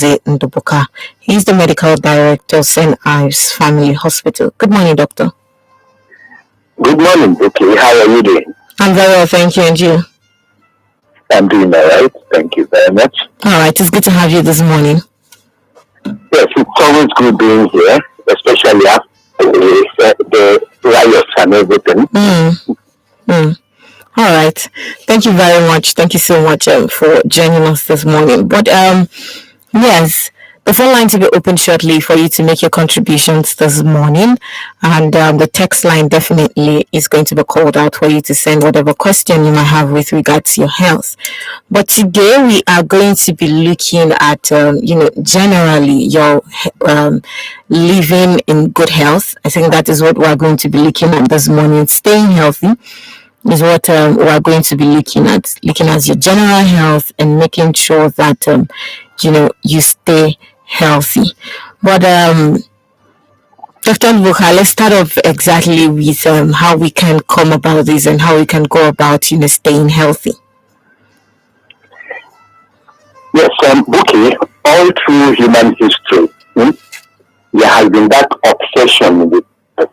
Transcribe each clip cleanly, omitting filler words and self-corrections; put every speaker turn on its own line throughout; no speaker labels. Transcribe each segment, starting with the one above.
Ndubuka. He's the medical director of St. Ives Family Hospital. Good morning, doctor.
Good morning, Vicky. How are you doing?
I'm very well, thank you. And you?
I'm doing all right. Thank you very much.
All right, it's good to have you this morning.
Yes, it's always good being here, especially after the riots and everything.
All right. Thank you very much. Thank you so much for joining us this morning. But yes, the phone lines will be open shortly for you to make your contributions this morning, and the text line definitely is going to be called out for you to send whatever question you might have with regards to your health. But today we are going to be looking at generally your living in good health. I think that is what we are going to be looking at this morning. Staying healthy is what we are going to be looking at your general health and making sure that you stay healthy. But Dr. Buka, let's start off exactly with how we can come about this and how we can go about staying healthy.
Yes, Buki, all through human history, there has been that obsession with it.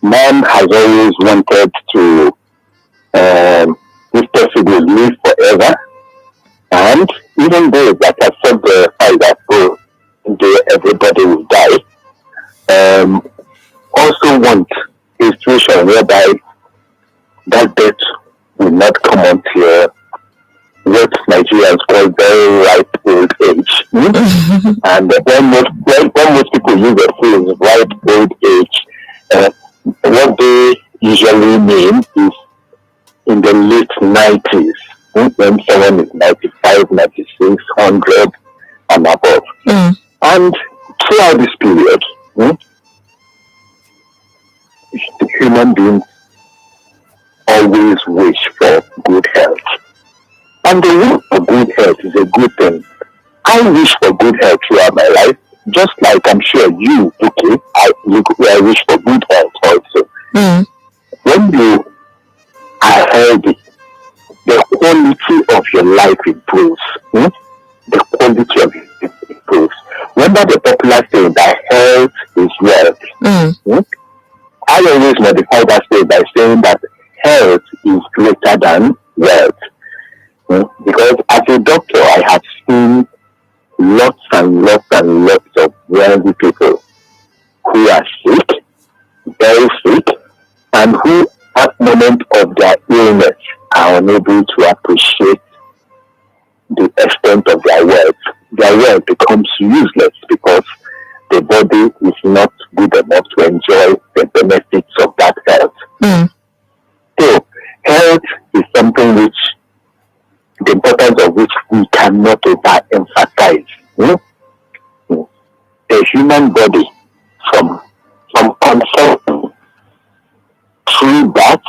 Man has always wanted to, if possible, live forever. And even though that accept the fact that everybody will die, also want a situation whereby that death will not come until what Nigerians call very ripe old age. And when most people use the phrase ripe old age, what they usually mean is in the late 90s, when someone is 95, 96, 100 and above. And throughout this period, human beings always wish for good health. And the wish for good health is a good thing. I wish for good health throughout my life, just like I'm sure you, okay, I wish for good health also. When you are healthy, the quality of your life improves. The quality of it improves. Remember the popular saying that health is wealth. I always modify that statement by saying that health is greater than wealth. Because as a doctor, I have seen lots and lots and lots of wealthy people who are sick, very sick, and who at the moment of their illness are unable to appreciate the extent of their wealth. Their wealth becomes useless because the body is not good enough to enjoy the benefits of that health. So, health is something which the importance of which we cannot overemphasize. The human body from conception through birth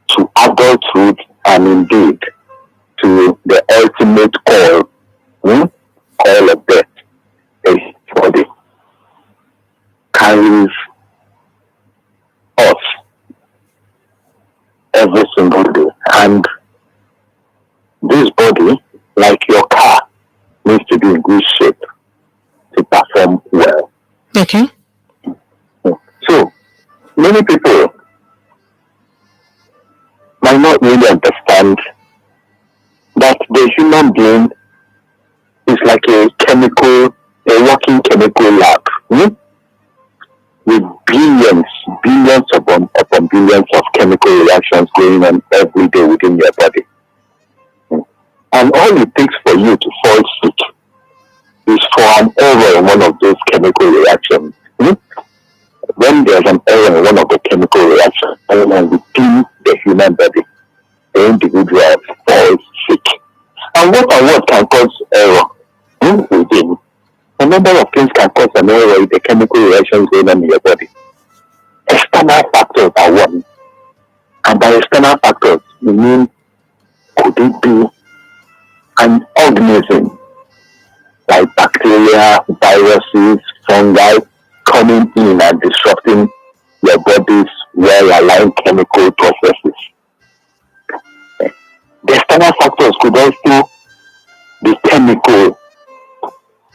to adulthood and indeed to the ultimate call of death, the body carries us every single day. And this body, like your car, needs to be in good shape to perform well.
Okay.
So, many people might not really understand that the human being is like a working chemical lab, with billions upon billions of chemical reactions going on every day within your body. And all it takes for you to fall sick is for an error in one of those chemical reactions. When there's an error in one of the chemical reactions within the human body, the individual falls sick. And what can cause error within? A number of things can cause an error in the chemical reactions going on in your body. External factors are one. And by external factors, we mean, could it be an organism like bacteria, viruses, fungi coming in and disrupting your body's well-aligned chemical processes? The external factors could also be chemical chemical?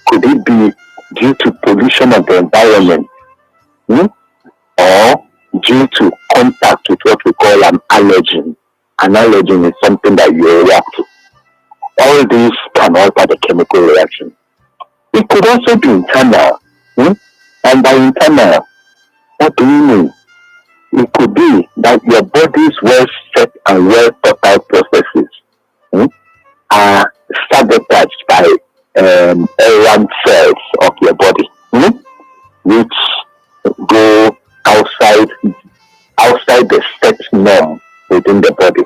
Could it be due to pollution of the environment? Hmm? Or due to contact with what we call an allergen? An allergen is something that you react to. All these can alter the chemical reaction. It could also be internal. Hmm? And by internal, what do you mean? It could be that your body's well set and well thought out processes, hmm, are sabotaged by errant cells of your body, which go outside the set norm within the body.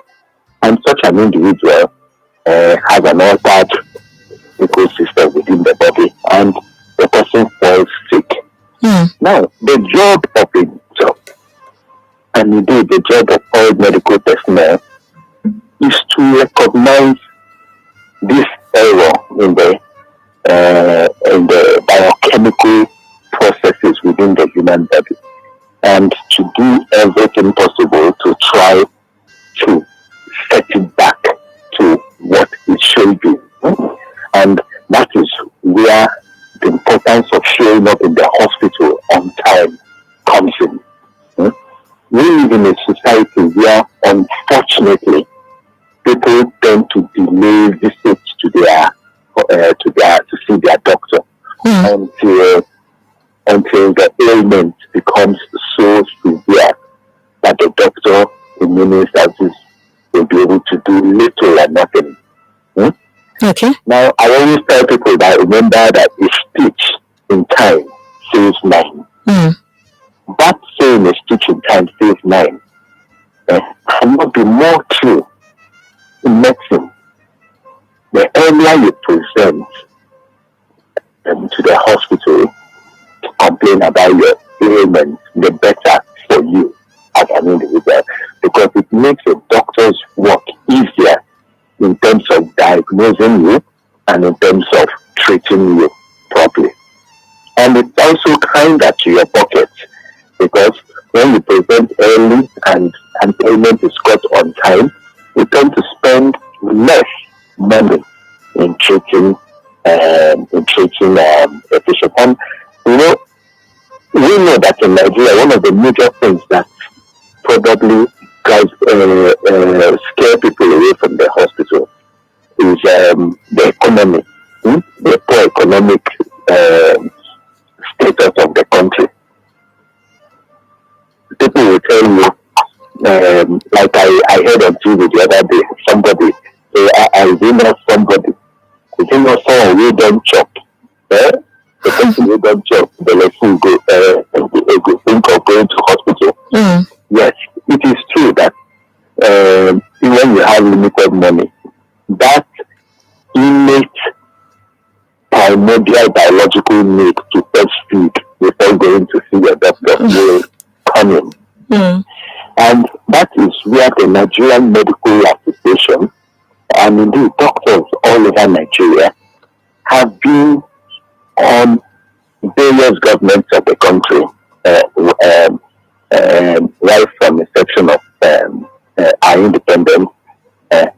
And such an individual has an altered ecosystem within the body, and the person falls sick. Now, the job of a job, and indeed the job of all medical personnel, is to recognize this error in the biochemical processes within the human body, and to do everything possible to try to set it back to what it should be. And that is where the importance of showing up in the hospital on time comes in. We live in a society where, unfortunately, people tend to delay visits to see their doctor until the ailment becomes so severe that the doctor, in many instances, will be able to do little or nothing.
Okay.
Now, I always tell people that remember that a stitch in time saves 9. That saying a stitch in time saves 9 cannot be more true in medicine. The earlier you present to the hospital to complain about your ailment, the better for you as an individual, because it makes a doctor's work easier in terms of diagnosing you and in terms of treating you properly. And it's also kinder to your pocket, because when you present early and an ailment is caught on time, you tend to spend less money in treating a patient. And we know that in Nigeria, one of the major things that probably scare people away from the hospital is the economy, the poor economic status of the country. People will tell you, like I heard on TV the other day, somebody say, I do know somebody. If you know someone who don't chop, the person who don't chop, the person go think of going to hospital. Yes, it is true that when you have limited money, that innate primordial biological need to touch food before going to see your doctor will come in. And that is where the Nigerian Medical Association and indeed doctors all over Nigeria have been on various governments of the country right from the inception of our independence.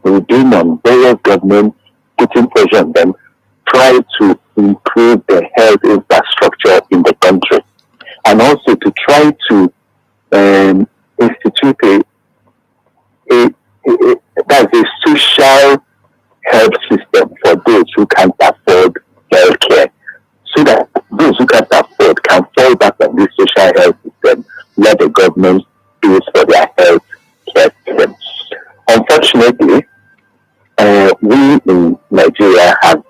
We've been on various governments putting pressure on them, try to improve the health infrastructure in the country, and also to try to institute that's a social health system for those who can't afford health care, so that those who can't afford can fall back on this social health system where the government pays for their health care system. Unfortunately, we in Nigeria have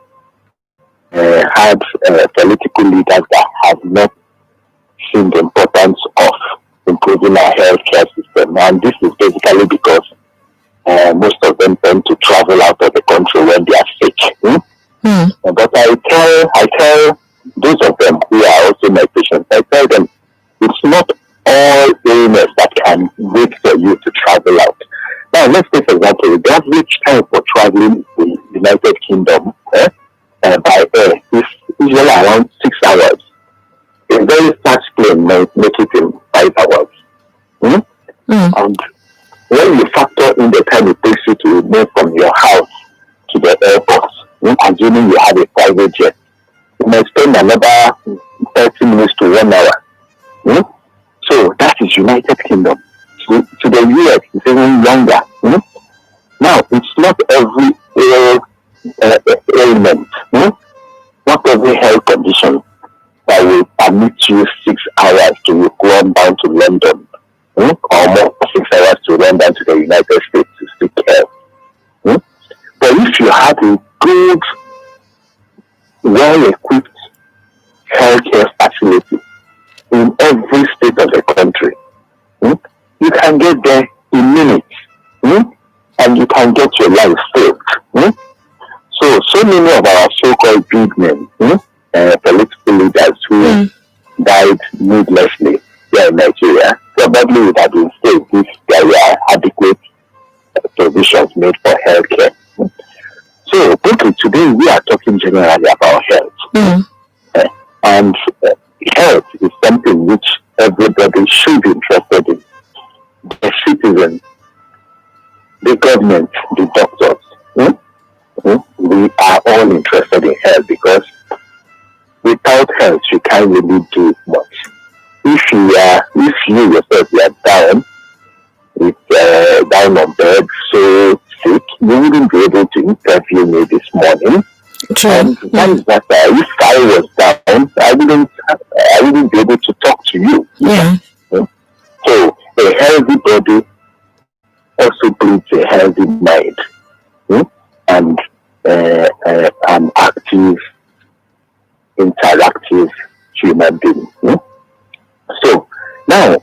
had political leaders that have not seen the importance of improving our healthcare system, and this is basically because most of them tend to travel out of the country when they are sick. But I tell those of them who are also my patients, I tell them it's not all illness that can wait for you to travel out. Now, let's take for example, the average time for traveling in the United Kingdom by air is usually around 6 hours. A very fast plane might make it in 5 hours. And when you factor in the time it takes you to move from your house to the airport, assuming you have have a private jet. You might spend another 30 minutes to 1 hour. Hmm? So that is United Kingdom. To the US, it's even longer. Hmm? Now, it's not every ailment, not every health condition that will permit you 6 hours to run down to London, or more 6 hours to run down to the United States to seek help. Hmm? But if you have a good, well-equipped healthcare facility in every state of the country, you can get there in minutes, and you can get your life saved. So many of our so-called big men, political leaders who died needlessly here in Nigeria, probably would have been saved if there were adequate provisions made for healthcare. So, okay, today we are talking generally about health. And health is something which everybody should be interested in. The citizens, the government, the doctors, we are all interested in health because without health you can't really do much. If you yourself are down, down on bed, so sick, you wouldn't be able to interview me this morning.
True.
And that is that if I was down, I wouldn't be able to talk to you.
Yeah.
So a healthy body also breeds a healthy mind, and an active, interactive human being. So now,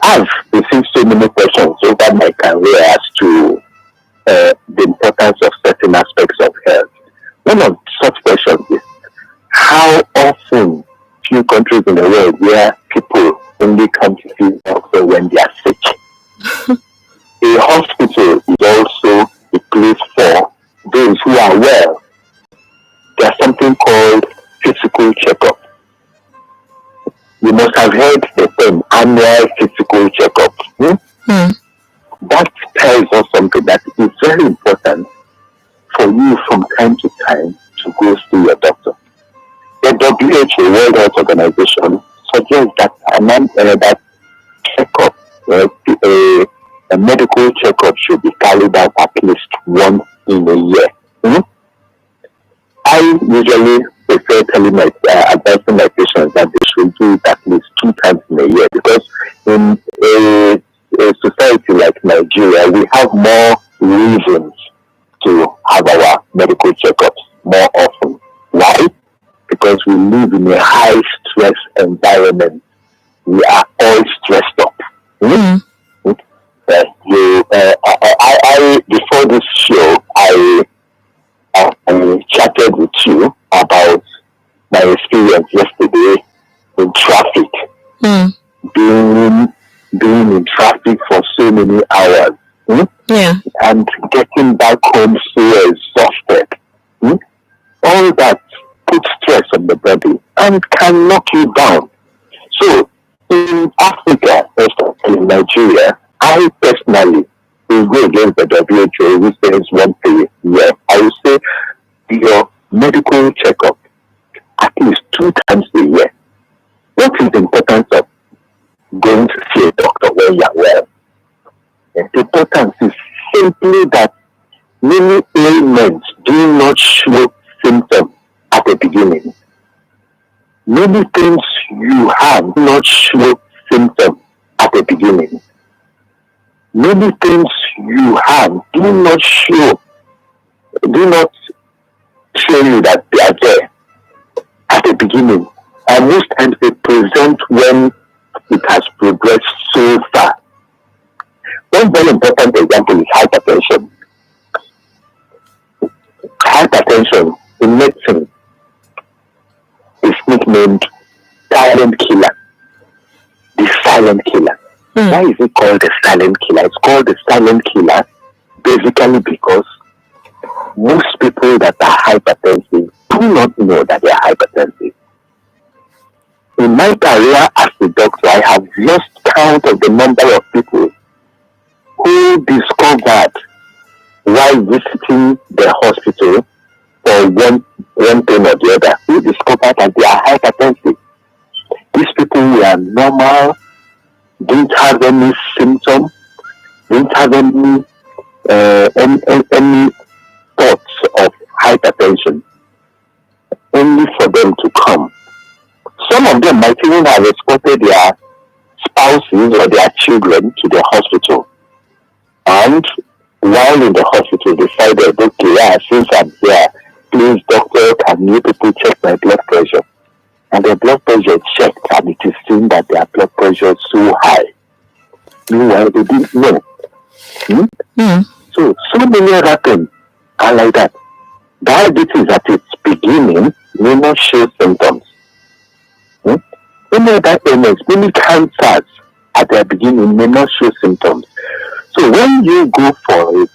I've received so many questions over my career as to the importance of certain aspects of health. One of such questions is how often few countries in the world where people only come to see a doctor when they are sick. A hospital is also a place for those who are well. There's something called physical checkup. You must have heard the term annual physical checkup. That tells us something that is very important for you from time to time to go see your doctor. The WHO, World Health Organization, suggests that that checkup, a medical checkup should be carried out at least once in a year. I usually prefer advising my patients that they should do it at least 2 times in a year because in a society like Nigeria, we have more reasons to have our medical checkups more often. Why? Because we live in a high stress environment. We are all stressed up. Before this show, I chatted with you about my experience yesterday in traffic. Being in traffic for so many hours. And getting back home so exhausted. All that puts stress on the body and can knock you down. So in Africa, especially in Nigeria, I personally will go against the WHO, which says once a year. I will say your medical checkup at least 2 times a year. What is the importance of going to see a doctor when you are well? The importance is simply that many ailments do not show symptoms at the beginning. Many things you have do not show symptoms at the beginning. Many things you have do not show you that they are there at the beginning. And most times they present when it has progressed so far. One very important example is hypertension. Hypertension in medicine is nicknamed silent killer. The silent killer. Why is it called the silent killer? It's called the silent killer basically because most people that are hypertensive do not know that they are hypertensive. In my career as a doctor, I have lost count of the number of people who discovered while visiting the hospital or when one thing or the other, we discovered that they are hypertensive. These people were normal, didn't have any symptom, didn't have any thoughts of hypertension, only for them to come. Some of them might even have escorted their spouses or their children to the hospital. And while in the hospital, decided, okay, yeah, since I'm here, please, doctor, can you people check my blood pressure? And their blood pressure checked, and it is seen that their blood pressure is so high. Meanwhile, they didn't know. So many other things are like that. Diabetes at its beginning may not show symptoms. Many other ailments, many cancers at their beginning may not show symptoms. So when you go for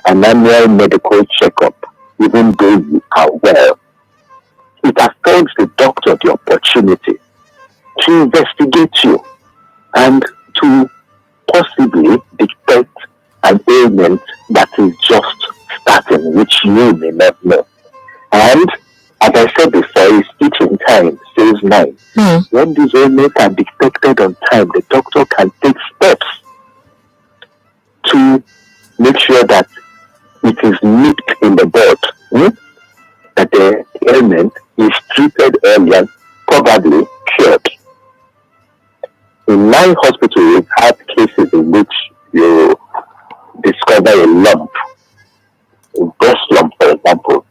an annual medical checkup, even though you are well, it affords the doctor the opportunity to investigate you and to possibly detect an ailment that is just starting, which you may not know. And as I said before, each in time saves 9. When these ailments are detected on time, the doctor can take steps to make sure that it is nipped in the bud, that the ailment is treated earlier, probably cured. In my hospital, we've had cases in which you discover a lump, a breast lump, for example,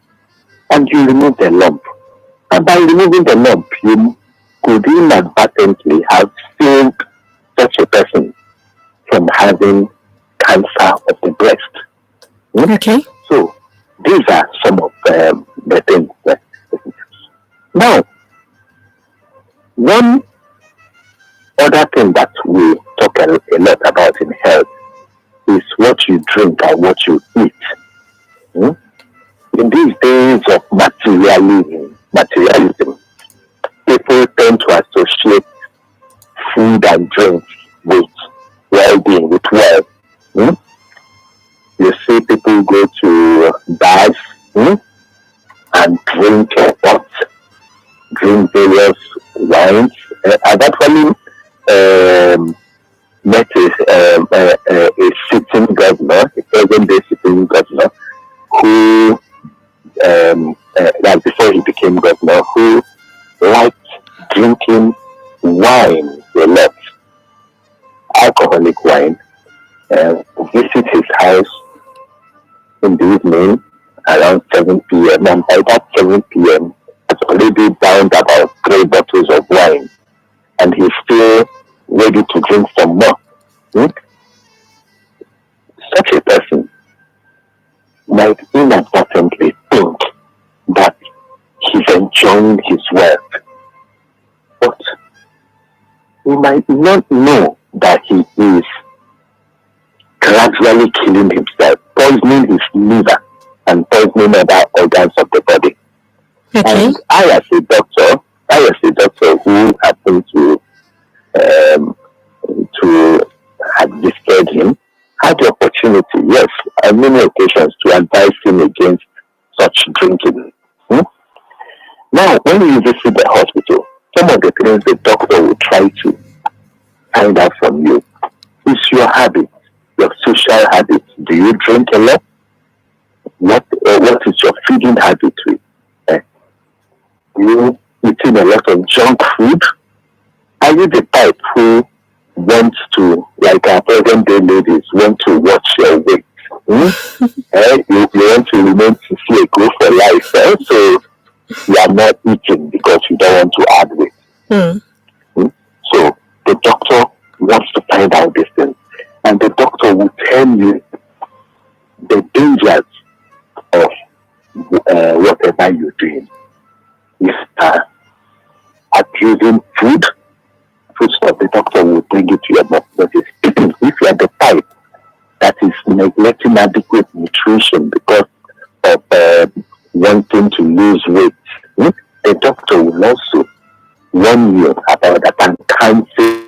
and you remove the lump. And by removing the lump, you could inadvertently have saved such a person from having cancer of the breast.
Okay.
So these are some of the things. Now, one other thing that we talk a lot about in health is what you drink and what you eat. In these days of materialism, people tend to associate food and drink with well-being, with wealth. You see people go to bars and drink various wines. I've actually met a sitting governor, a present-day sitting governor, who, like before he became governor, who liked drinking wine a lot, alcoholic wine. Visit his house in the evening around 7 p.m. and by that 7 p.m. has already downed about 3 bottles of wine and he's still ready to drink some more. Such a person might inadvertently think that he's enjoying his wealth, but he might not know that he is gradually killing himself, poisoning his liver and poisoning other organs of the body.
Okay.
And I as a doctor who happened to have visited him, had the opportunity, yes, on many occasions to advise him against such drinking. Now, when you visit the hospital, some of the things the doctor will try to find out from you is your habit, your social habits. Do you drink a lot? What is your feeding habit with? You eating a lot of junk food? Are you the type who wants to, like our present day ladies, want to watch your weight? You want to remain to see a go for life, so you are not eating because you don't want to add weight. So the doctor wants to find out these things, and the doctor will tell you the dangers of whatever you're doing. If abusing food stuff, the doctor will bring it to your mouth. But if you are the type that is neglecting adequate nutrition because of wanting to lose weight, the doctor will also warn you about that and cancel.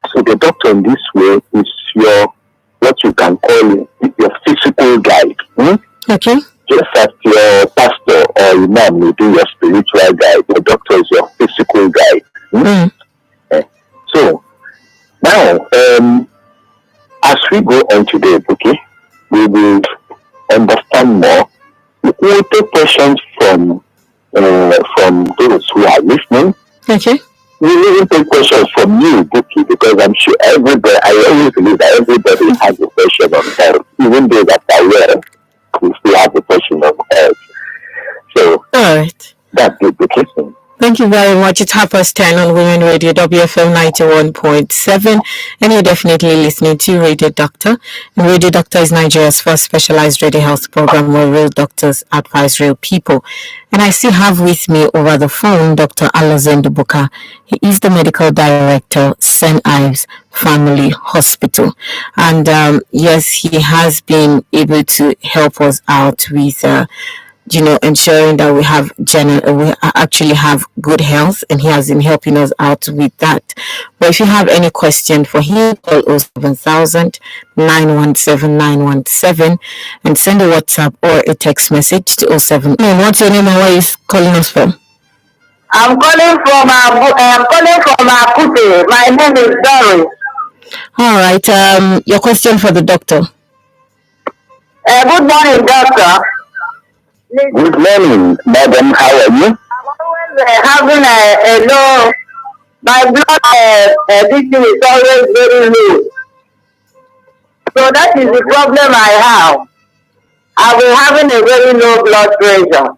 So the doctor in this way is what you can call your physical guide.
Okay.
Just as your pastor imam may be your spiritual guide, the doctor is your physical guide. Eh, So now, as we go on today, okay, we will understand more. We will take questions from those who are listening.
Okay.
We will even take questions from you, Buki, because I'm sure everybody, I always believe that everybody has a question on health. Even those that are aware, we still have a question on health. So
All right.
that's it, Buki.
Thank you very much. It's 10:30 on Women Radio, WFM 91.7. And you're definitely listening to Radio Doctor. And Radio Doctor is Nigeria's first specialized radio health program where real doctors advise real people. And I still have with me over the phone Dr. Alazen Dubuka. He is the medical director, St. Ives Family Hospital. And yes, he has been able to help us out with ensuring that we actually have good health, and he has been helping us out with that. But if you have any question for him, call 07000 917 917 and send a WhatsApp or a text message to 07. What's your name and where are you calling us from?
I'm calling from Akute. My name is Doris.
All right. Your question for the doctor.
Good morning, doctor.
Good morning, madam. How are you?
I'm always having a low. My blood this thing is always very low. So that is the problem I have. I've been having a very low blood pressure.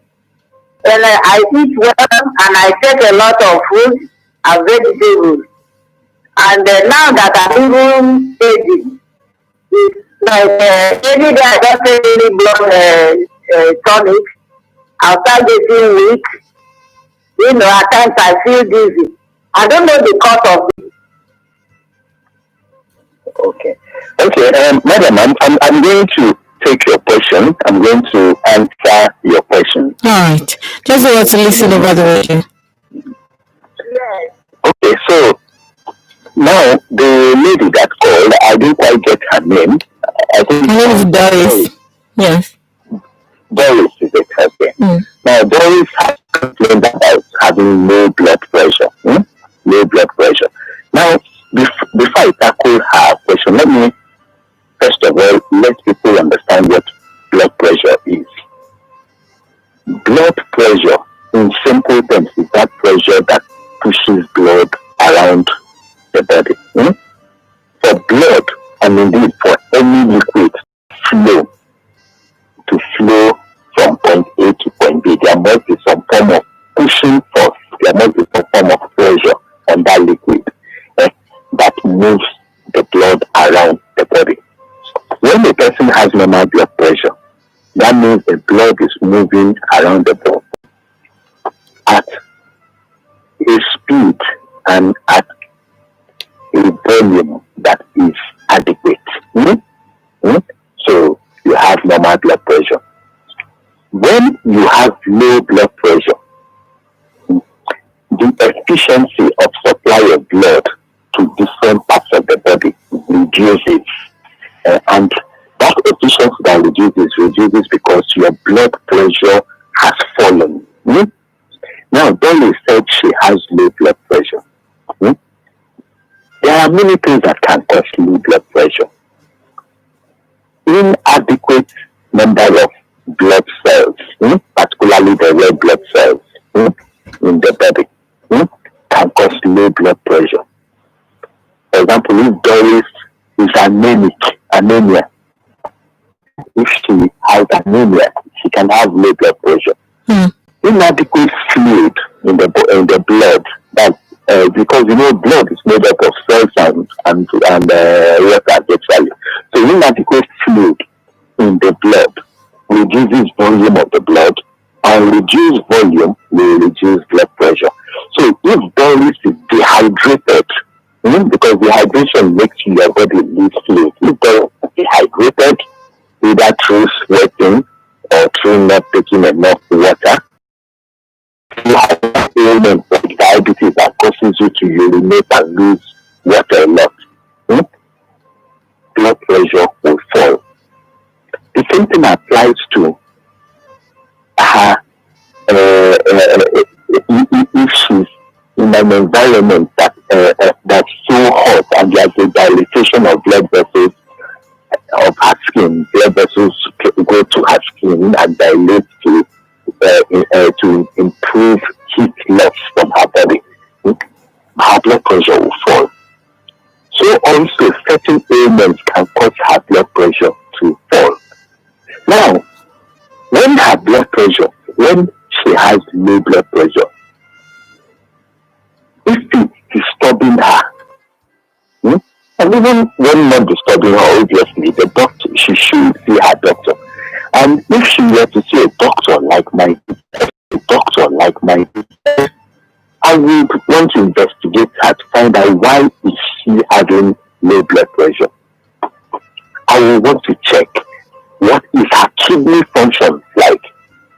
And I eat well and I take a lot of food and vegetables. And now that I'm even aging, it's like every day I don't take any blood tonic. I'll start getting weak. At times I feel dizzy. I don't know the cause of it.
Okay. Okay, madam, I'm going to take your question. I'm going to answer your question.
All right. Just want to listen over the radio.
Yes.
Okay, so now the lady that called, I didn't quite get her name. I think
My name is Doris. Yes.
Doris is it, okay. Now Doris has complained about having low blood pressure. Low blood pressure. Now, before I tackle her question, let me first of all let people understand what blood pressure is. Blood pressure, in simple terms, is that pressure that pushes blood around the body. For blood, and indeed for any liquid to flow from point A to point B, there must be some form of pushing force, there must be some form of pressure on that liquid that moves the blood around the body. When a person has normal blood pressure, that means the blood is moving around the body at a speed and at a volume that is adequate. So you have normal blood pressure. When you have low blood pressure, the efficiency of supply of blood to different parts of the body reduces. And that efficiency that reduces because your blood pressure has fallen. Now, Dolly said she has low blood pressure. There are many things that can cause low blood pressure. Inadequate number of blood cells, particularly the red blood cells in the body, can cause low blood pressure. For example, if Doris is anemia, if she has anemia, she can have low blood pressure. Inadequate fluid in the blood, that because blood is made up of cells and water actually. So inadequate fluid in the blood reduces volume of the blood, and reduced volume will reduce blood pressure. So if Doris is dehydrated, because dehydration makes your body lose fluid. If Doris is dehydrated, either through sweating or through not taking enough water, you have an ailment like diabetes that causes you to urinate and lose water a lot. Blood pressure will fall. The same thing applies to her if she's in an environment that's so hot and there's a dilatation of blood vessels of her skin, blood vessels go to her skin and dilate to improve heat loss from her body. Her blood pressure will fall. So also certain ailments can cause her blood pressure to fall. Now, when she has low blood pressure, if it's disturbing her, and even when not disturbing her, obviously, she should see her doctor. And if she were to see a doctor like my, I would want to investigate her to find out why is she having low blood pressure. I will want to check what is her kidney function like,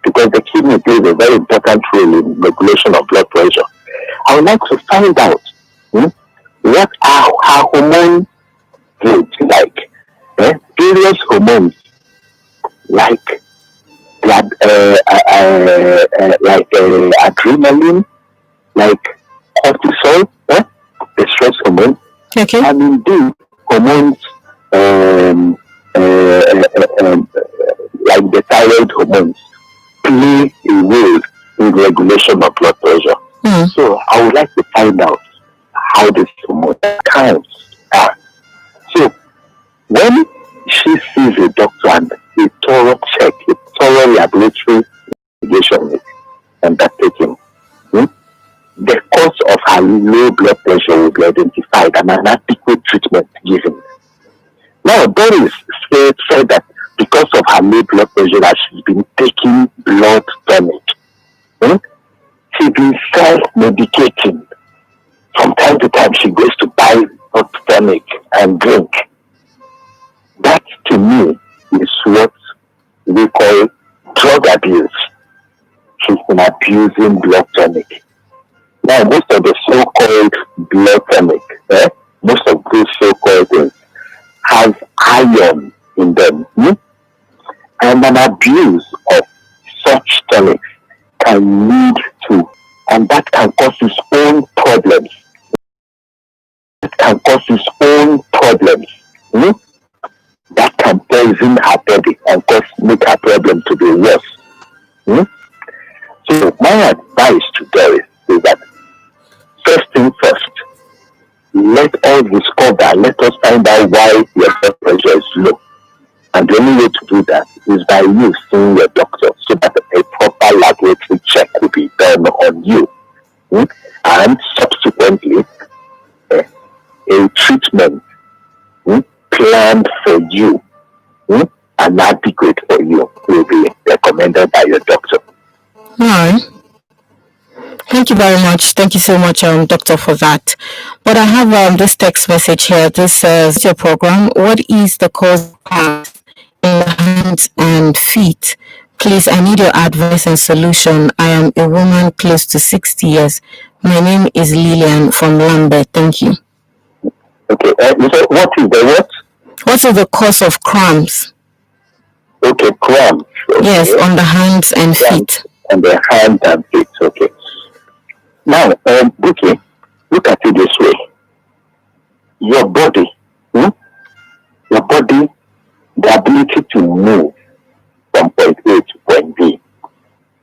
because the kidney plays a very important role in regulation of blood pressure. I would like to find out what are her hormone grades like. Various hormones like adrenaline, like cortisol, the stress hormone,
Okay.
and indeed hormones like the thyroid hormones play a role in regulation of blood pressure. So I would like to find out how this hormone counts are. So when she sees a doctor and a thorough check, a thorough laboratory investigation is undertaken, the cause of her low blood pressure will be identified and an adequate treatment given. Now, Doris said that because of her low blood pressure that she's been taking blood tonic. She's been self-medicating. From time to time, she goes to buy blood tonic and drink. That, to me, is what we call drug abuse. She's been abusing blood tonic. Now, most of the so-called blood tonic, most of those so-called things have iron in them. And an abuse of such tonics can lead to, and that can cause its own problems. That can poison her body and make her problem to be worse. So my advice to Doris is that first thing first, let us find out why your blood pressure is low. And the only way to do that is by you seeing your doctor so that a proper laboratory check will be done on you. And subsequently, a treatment planned for you and adequate for you will be recommended by your doctor.
All right. Thank you very much. Thank you so much, Doctor, for that. But I have this text message here. This says, your program, what is the cause of cramps in the hands and feet? Please, I need your advice and solution. I am a woman close to 60 years. My name is Lillian from Lambert. Thank you.
Okay, so what is the what?
What is the cause of cramps?
Okay, cramps. Okay.
Yes, on the hands and feet.
On the hands and feet, okay. Now, okay, look at it this way. Your body, the ability to move from point A to point B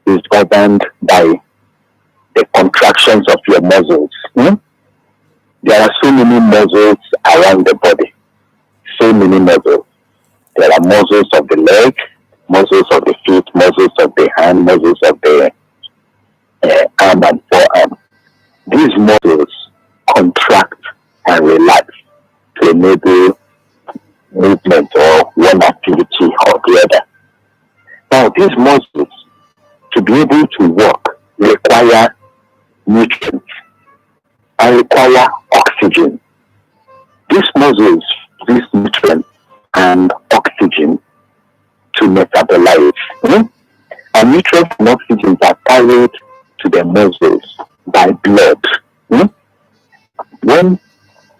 is governed by the contractions of your muscles. There are so many muscles around the body. So many muscles. There are muscles of the leg, muscles of the feet, muscles of the hand, muscles of the arm and forearm. These muscles contract and relax to enable movement or one activity or the other. Now, these muscles, to be able to work, require nutrients and require oxygen. These muscles, these nutrients and oxygen to metabolize. And nutrients and oxygen are carried to the muscles by blood. When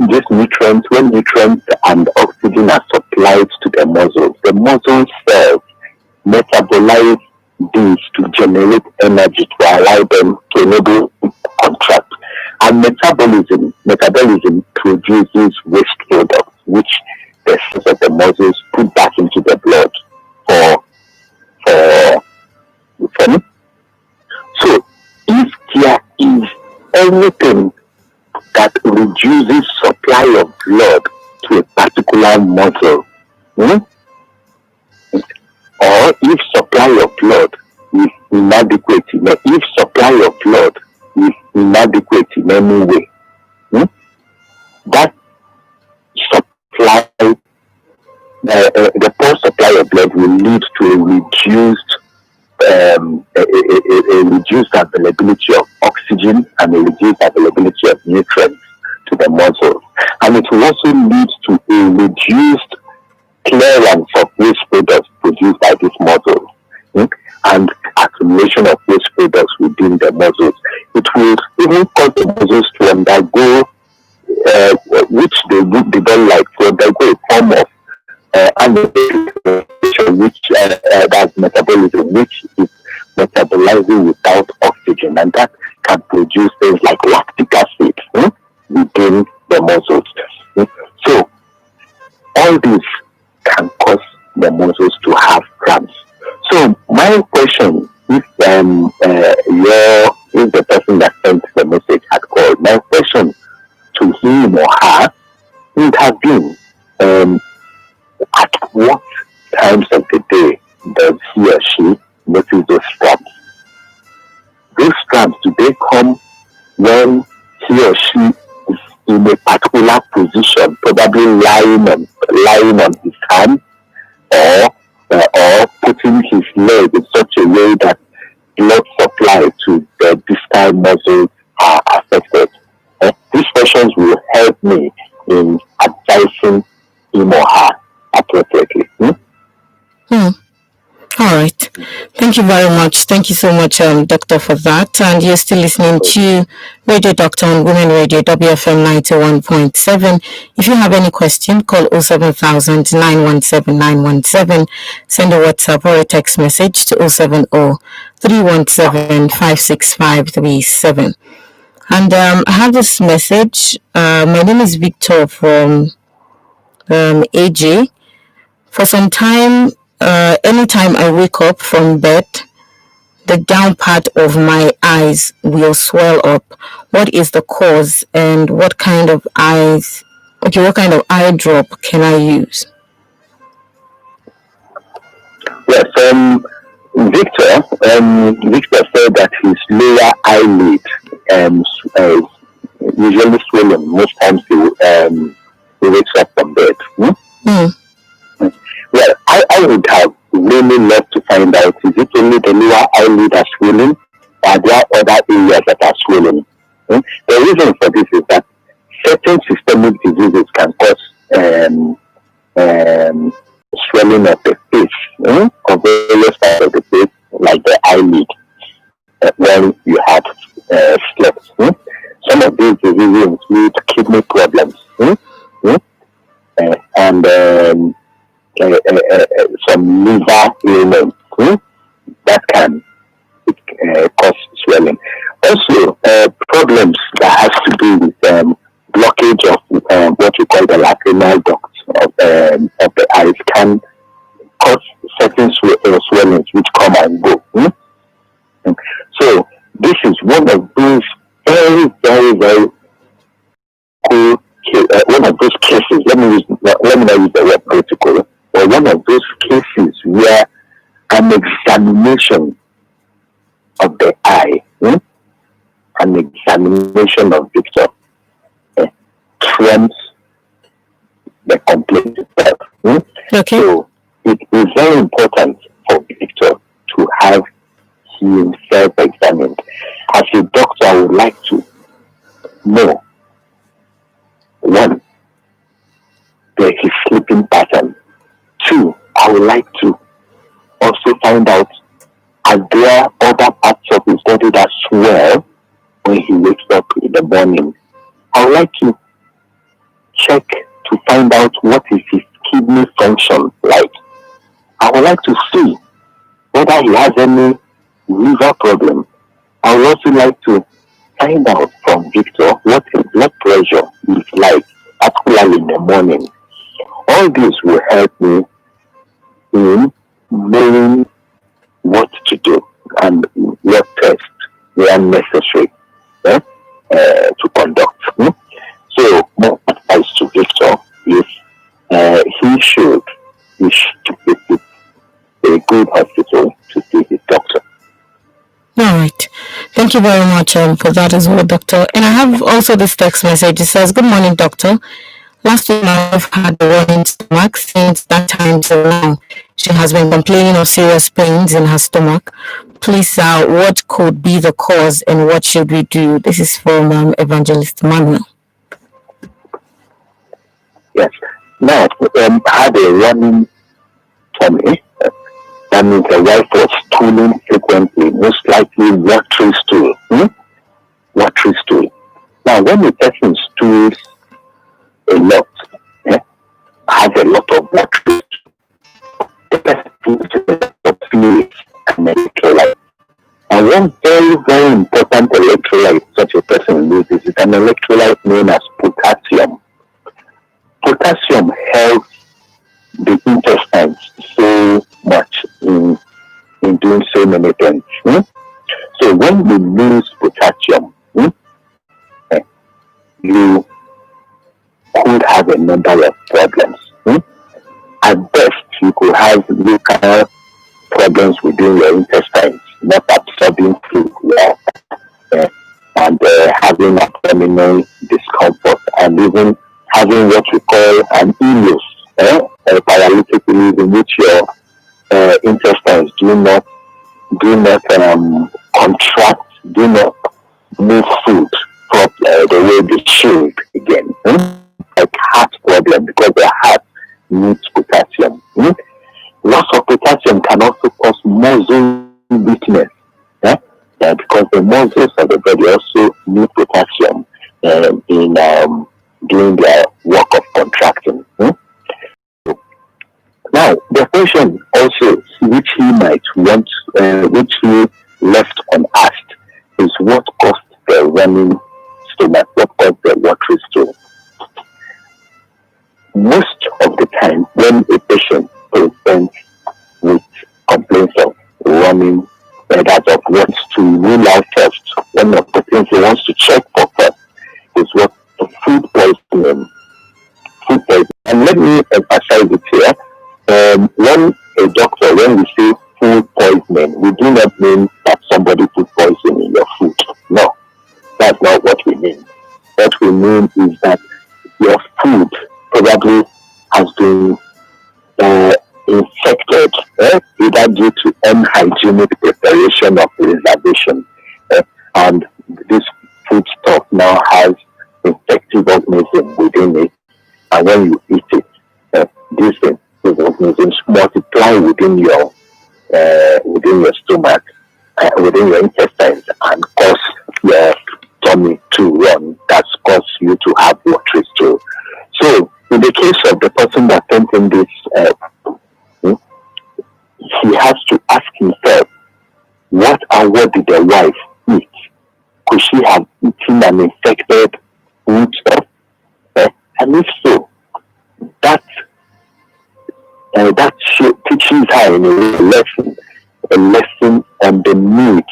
nutrients and oxygen are supplied to the muscle cells metabolize these to generate energy to allow them to enable contract. And metabolism produces waste products, which the cells of the muscles put back into the blood for for for. So if there is anything that reduces supply of blood to a particular muscle, hmm, or if supply of blood is inadequate if supply of blood is inadequate in any way, hmm, that supply the poor supply of blood will lead to a reduced availability of oxygen and a reduced availability of nutrients to the muscles, and it will also lead to a reduced clearance of waste products produced by these muscles, hmm, and accumulation of waste products within the muscles. It will even cause the muscles to undergo, which they don't like, to undergo a form of anaerobic, which that's metabolism, which is metabolizing without oxygen, and that can produce things like lactic acid, hmm, within the muscles. Hmm. So all these can cause the muscles to have cramps. So my question, if the person that sent the message had called, my question to him or her would have been, at what times of the day does he or she notice those cramps? Those cramps, do they come when he or she is in a particular position, probably lying on his hand, or putting his leg in such a way that blood supply to the distal muscles are affected? These questions will help me in advising him or her appropriately.
Hmm. All right. Thank you very much. Thank you so much, Doctor, for that. And you're still listening to Radio Doctor on Women Radio, WFM 91.7. If you have any question, call 07000 917 917. Send a WhatsApp or a text message to 070 317 56537. And I have this message. My name is Victor from AJ. For some time, anytime I wake up from bed, the down part of my eyes will swell up. What is the cause, and what kind of what kind of eye drop can I use?
Yes, Victor said that his lower eyelid usually swollen most times he wakes up from bed.
Hmm.
Well, I would have really loved to find out, is it only the lower eyelid that's swollen, or are there other areas that are swollen? The reason for this is that certain systemic diseases can cause swelling of the face, of various parts of the face, like the eyelid, when you have slept. Some of these diseases include kidney problems, and some liver ailments, that can cause swelling. Also, problems that has to do with blockage of what we call the lacrimal duct of the eyes can cause certain swellings which come and go. So this is one of those very, very, very cool one of those cases. Let me not use the word critical, but one of those cases where an examination of the eye, an examination of Victor, trumps the complaint itself.
Okay.
So it is very important for Victor to have himself examined. As a doctor, I would like to know, one, his sleeping pattern. Two, I would like to also find out, are there other parts of his body that swell when he wakes up in the morning? I would like to check to find out what is his kidney function like. I would like to see whether he has any liver problem. I would also like to find out from Victor what his blood pressure is like, particularly in the morning. All this will help me in knowing what to do and what tests were necessary to conduct. So, my advice to Victor is he should visit a good hospital to see his doctor.
All right. Thank you very much for that as well, doctor. And I have also this text message. It says, "Good morning, doctor. Last week my wife had a running stomach. Since that time till now, she has been complaining of serious pains in her stomach. Please, what could be the cause and what should we do?" This is from Evangelist Manuel.
Yes. Now, had a running tummy. That means the wife was stooling frequently, most likely watery stool. Watery stool. Now, when a person stools a lot, has a lot of watery, the person needs a lot of fluids and electrolytes. And one very, very important electrolyte such a person loses is an electrolyte known as potassium. Potassium helps the intestines so much in doing so many things. So when you lose potassium, you could have a number of problems. At best, you could have local problems within your intestines, not absorbing food well, and having abdominal discomfort, and even having what we call an ileus, a paralytic ileus, in which your intestines do not contract, do not move food the way they should again. Like heart problem, because the heart needs potassium. Loss of potassium can also cause muscle weakness, because the muscles of the body also need potassium in doing their work of contracting. Now, the question also, which he might want, which he left unasked, is what caused the running stomach, what caused the watery stool. Most of the time, when a patient presents with complaints of running, that of wants to rule out first, one of the things he wants to check for first is what the food poisoning. And let me emphasize it here. When a doctor, when we say food poisoning, we do not mean that somebody put poison in your food. No, that's not what we mean. What we mean is that your food probably has been infected, either due to unhygienic preparation or preservation, and this food stuff now has infective organism within it, and when you eat it, these organisms multiply within your stomach, within your intestines, and cause your tummy to run. That's caused you to have watery stool. So, in the case of the person that sent in this, he has to ask himself, what did the wife eat? Could she have eaten an infected food stuff? And if so, that teaches her a lesson on the need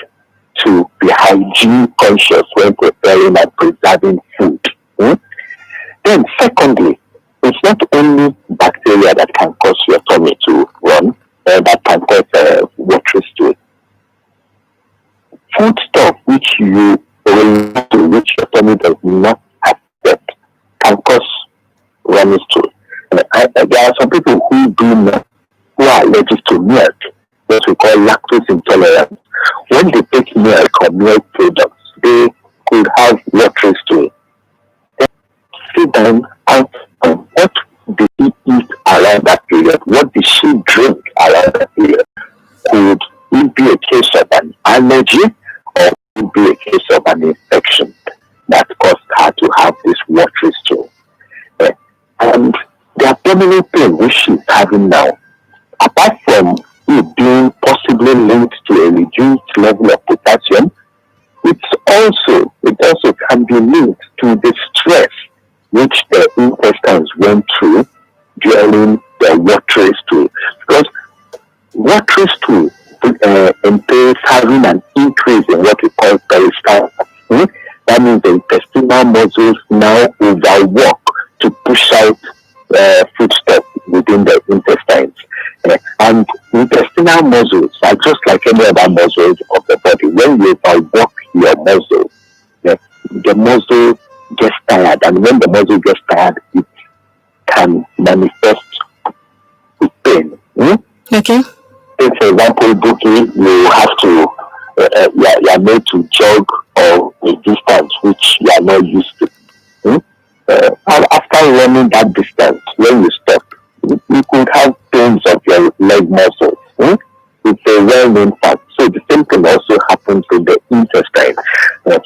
to be hygiene conscious when preparing and preserving food. Then, secondly, it's not only bacteria that can cause your tummy to run, that can cause watery stool. Food stuff which which your tummy does not accept can cause running stool. There are some people who are allergic to milk, what we call lactose intolerant. When they take milk or milk products, they could have watery stool. Sit down and what did he eat around that period? What did she drink around that period? Could it be a case of an allergy, or could it be a case of an infection that caused her to have this watery stool? And the abdominal pain which she's having now, apart from it being possibly linked to a reduced level of potassium, it also can be linked to the stress which the intestines went through during the watery stool. Because watery stool entails having an increase in what we call peristalsis. That means the intestinal muscles now overwork to push out foodstuff within the intestines. And intestinal muscles are just like any other muscles of the body. When you overwork your muscle, the muscle gets tired, and when the muscle gets tired, it can manifest with pain.
Okay.
Take for example, Bookie, you have to, you are made to jog or a distance which you are not used to. And after running that distance, when you stop, you could have pains of your leg muscles. It's a well-known fact. So the same thing also happens in the intestine. What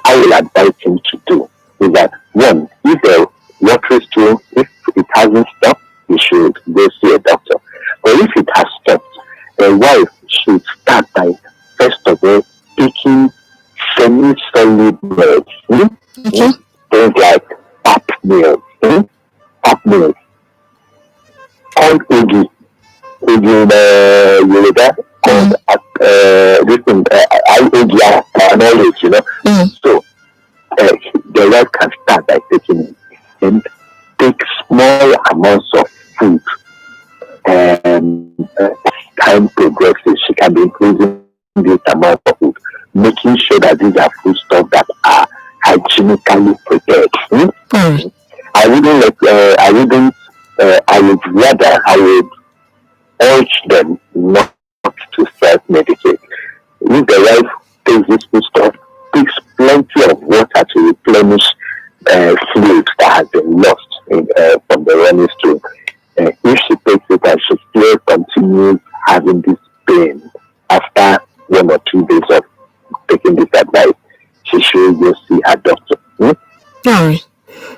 I will advise him to do is that, one, if the water stool, if it hasn't stopped, you should go see a doctor. But if it has stopped, the wife should start by, first of all, taking semi-solid meals.
Okay.
Things like pap meals. Pap meals. Called Ugi. Ugi in Yoruba. Called Ugi and all this, So, the wife can start by taking it and take small amounts of food. And as time progresses, she can be increasing this amount of food, making sure that these are food stuff that are hygienically prepared. I would urge them not to self-medicate. If the wife takes this food stuff, takes plenty of water to replenish fluid that has been lost from the running stool. If she takes it and she still continues having this pain after 1 or 2 days of taking this advice, she should go see her doctor.
All right.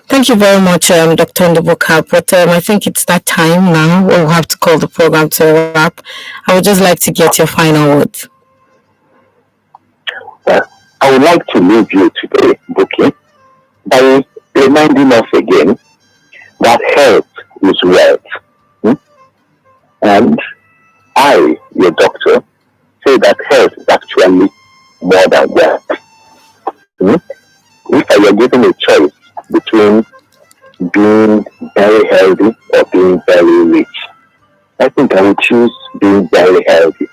Thank you very much, Dr. Ndubuka. But I think it's that time now. We'll have to call the program to a wrap. I would just like to get your final words.
I would like to leave you today, Buki, by reminding us again that health is wealth. And I, your doctor, say that health is actually more than wealth. If I were given a choice between being very healthy or being very rich, I think I would choose being very healthy.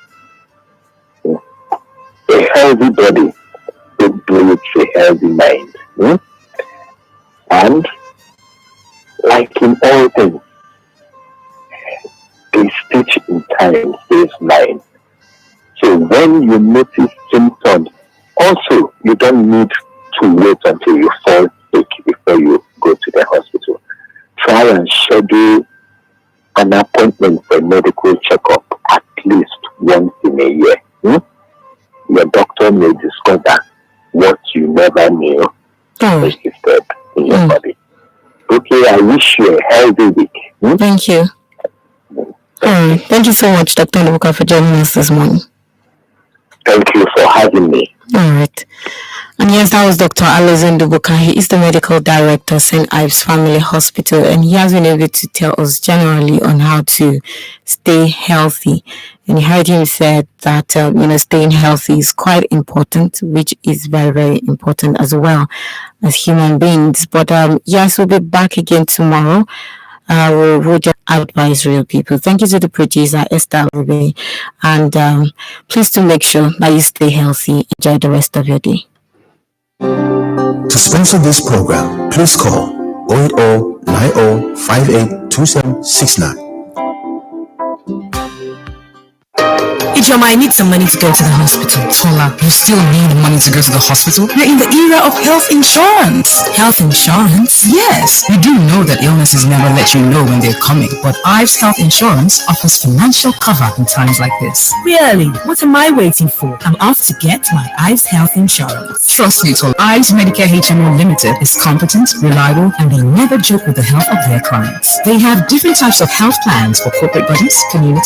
A healthy body breeds a healthy mind. And like in all things, a stitch in time saves 9. So when you notice symptoms, also you don't need to wait until you fall sick before you go to the hospital. Try and schedule an appointment for a medical checkup at least once in a year. Your doctor may discover what you never knew existed in your body. Okay, I wish you a healthy week.
Thank you. Thank you so much, Dr. Ndubuka, for joining us this morning.
Thank you for having me.
All right. And yes, that was Dr. Alozie Ndubuka. He is the medical director of St. Ives Family Hospital, and he has been able to tell us generally on how to stay healthy. And you heard him said that staying healthy is quite important, which is very, very important as well as human beings. But yes, we'll be back again tomorrow. We'll just advise real people. Thank you to the producer, Esther Rube. And please do make sure that you stay healthy. Enjoy the rest of your day.
To sponsor this program, please call 080-9058-2769.
Ijoma, I need some money to go to the hospital.
Tola, you still need money to go to the hospital?
We're in the era of health insurance.
Health insurance?
Yes.
We do know that illnesses never let you know when they're coming, but Ives Health Insurance offers financial cover in times like this.
Really? What am I waiting for? I'm off to get my Ives Health Insurance.
Trust me, Tola. Ives Medicare HMO Limited is competent, reliable, and they never joke with the health of their clients. They have different types of health plans for corporate bodies, community